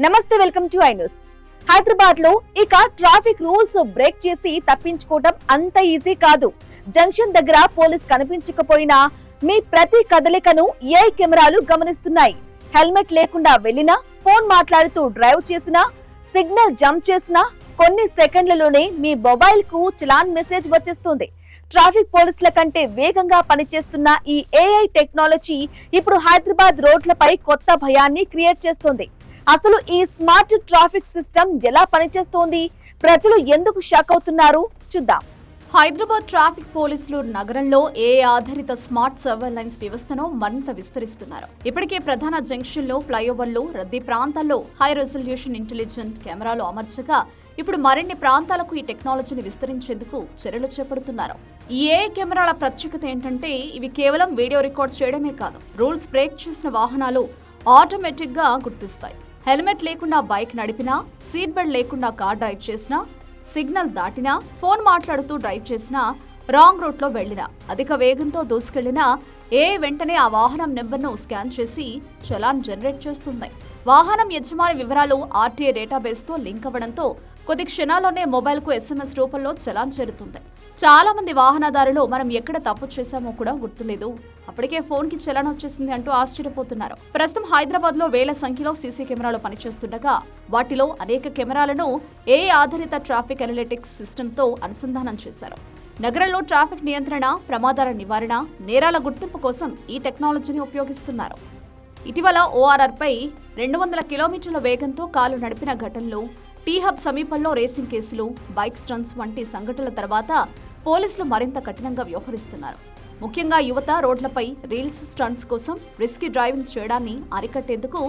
నమస్తే, welcome to I news. Hyderabad లో ఇక ట్రాఫిక్ రూల్స్ బ్రేక్ చేసి తప్పించుకోవడం అంత ఈజీ కాదు. జంక్షన్ దగ్గర పోలీస్ కనిపించకపోయినా మీ ప్రతి కదలికను ఏఐ కెమెరాలు గమనిస్తున్నాయి. హెల్మెట్ లేకుండా వెళ్ళినా, ఫోన్ మాట్లాడుతూ డ్రైవ్ చేసినా, సిగ్నల్ జంప్ చేసినా కొన్ని సెకండ్లలోనే మీ మొబైల్ కు చలాన్ మెసేజ్ వచ్చేస్తుంది. ట్రాఫిక్ పోలీసుల కంటే వేగంగా పనిచేస్తున్న ఈ ఏఐ టెక్నాలజీ ఇప్పుడు హైదరాబాద్ రోడ్లపై కొత్త భయాన్ని క్రియేట్ చేస్తుంది. అసలు ఈ స్మార్ట్ ట్రాఫిక్ సిస్టమ్ ఎలా పనిచేస్తోంది, ప్రజలు ఎందుకు షాక్ అవుతున్నారు చూద్దాం. హైదరాబాద్ ట్రాఫిక్ పోలీసులు నగరంలో ఏఐ ఆధారిత స్మార్ట్ సర్వేలెన్స్ వ్యవస్థను మరింత విస్తరిస్తున్నారు. ఇప్పటికే ప్రధాన జంక్షన్లు, ఫ్లైఓవర్లు, రద్దీ ప్రాంతాల్లో హై రెజల్యూషన్ ఇంటెలిజెంట్ కెమెరాలు అమర్చగా ఇప్పుడు మరిన్ని ప్రాంతాలకు ఈ టెక్నాలజీని విస్తరించేందుకు చర్యలు చేపడుతున్నారు. ఈ ఏఐ కెమెరాల ప్రత్యేకత ఏంటంటే ఇవి కేవలం వీడియో రికార్డ్ చేయడమే కాదు, రూల్స్ బ్రేక్ చేసిన వాహనాలు ఆటోమేటిక్ గా గుర్తిస్తాయి. హెల్మెట్ లేకుండా బైక్ నడిపినా, సీట్ బెల్ట్ లేకుండా కార్ డ్రైవ్ చేసినా, సిగ్నల్ దాటినా, ఫోన్ మాట్లాడుతూ డ్రైవ్ చేసినా, రాంగ్ రూట్ లో వెళ్లినా, అధిక వేగంతో దూసుకెళ్లినా వెంటనే ఆ వాహనం నెంబర్ను స్కాన్ చేసి చలాన్ జనరేట్ చేస్తుంది. వాహనం యజమాని వివరాలు ఆర్టీఏ డేటాబేస్ తో లింక్ అవ్వడంతో కొద్ది క్షణాల్లోనే మొబైల్ కు SMS రూపంలో చలాన్ చేరుతుంది. చాలా మంది వాహనదారులు మనం ఎక్కడ తప్పు చేశామో కూడా గుర్తులేదు, అప్పటికే ఫోన్ కి చలాన్ వచ్చేసింది అంటూ ఆశ్చర్యపోతున్నారు. ప్రస్తుతం హైదరాబాద్ లో వేల సంఖ్యలో సీసీ కెమెరాలు పనిచేస్తుండగా వాటిలో అనేక కెమెరాలను ఏఐ ఆధారిత ట్రాఫిక్ అనలిటిక్స్ సిస్టమ్ తో అనుసంధానం చేశారు. నగరంలో ట్రాఫిక్ నియంత్రణ, ప్రమాదాల నివారణ, నేరాల గుర్తింపు కోసం ఈ టెక్నాలజీని ఉపయోగిస్తున్నారు. ఇటీవల ORR పై 200 కిలోమీటర్ల వేగంతో కారు నడిపిన ఘటనలు, టీ హబ్ సమీపంలో రేసింగ్ కేసులు, బైక్ స్టంట్స్ వంటి సంఘటనల తర్వాత పోలీసులు మరింత కఠినంగా వ్యవహరిస్తున్నారు. ముఖ్యంగా యువత రోడ్లపై రీల్స్, స్టంట్స్ కోసం రిస్కీ డ్రైవింగ్ చేయడాన్ని అరికట్టేందుకు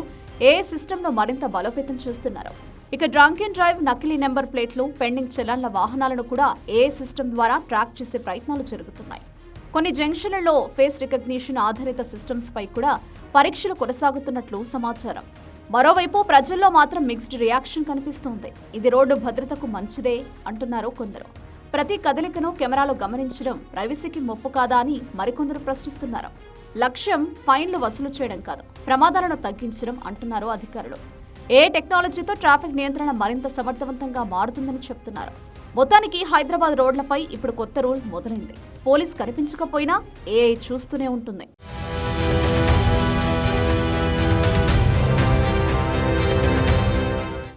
ఏఐ సిస్టమ్ను మరింత బలోపేతం చేస్తున్నారు. ఇక డ్రంక్ అండ్ డ్రైవ్, నకిలీ నెంబర్ ప్లేట్లు, పెండింగ్ చలాన్ల వాహనాలను కూడా ఏఐ సిస్టమ్ ద్వారా ట్రాక్ చేసే ప్రయత్నాలు జరుగుతున్నాయి. కొన్ని జంక్షన్లలో ఫేస్ రికగ్నిషన్ ఆధారిత సిస్టమ్స్ పై కూడా పరీక్షలు కొనసాగుతున్నట్లు సమాచారం. మరోవైపు ప్రజల్లో మాత్రం మిక్స్డ్ రియాక్షన్ కనిపిస్తోంది. ఇది రోడ్డు భద్రతకు మంచిదే అంటున్నారు కొందరు. ప్రతి కదలికను కెమెరాలు గమనించడం ప్రైవసీకి ముప్పు కాదా అని మరికొందరు ప్రశ్నిస్తున్నారు. లక్ష్యం ఫైన్లు వసూలు చేయడం కాదు, ప్రమాదాలను తగ్గించడం అంటున్నారు అధికారులు. ఏ టెక్నాలజీతో ట్రాఫిక్ నియంత్రణ మరింత సమర్థవంతంగా మారుతుందని చెప్తున్నారు. మొత్తానికి హైదరాబాద్ రోడ్లపై ఇప్పుడు కొత్త రూల్ మొదలైంది. పోలీస్ కనిపించకపోయినా ఏఐ చూస్తూనే ఉంటుంది.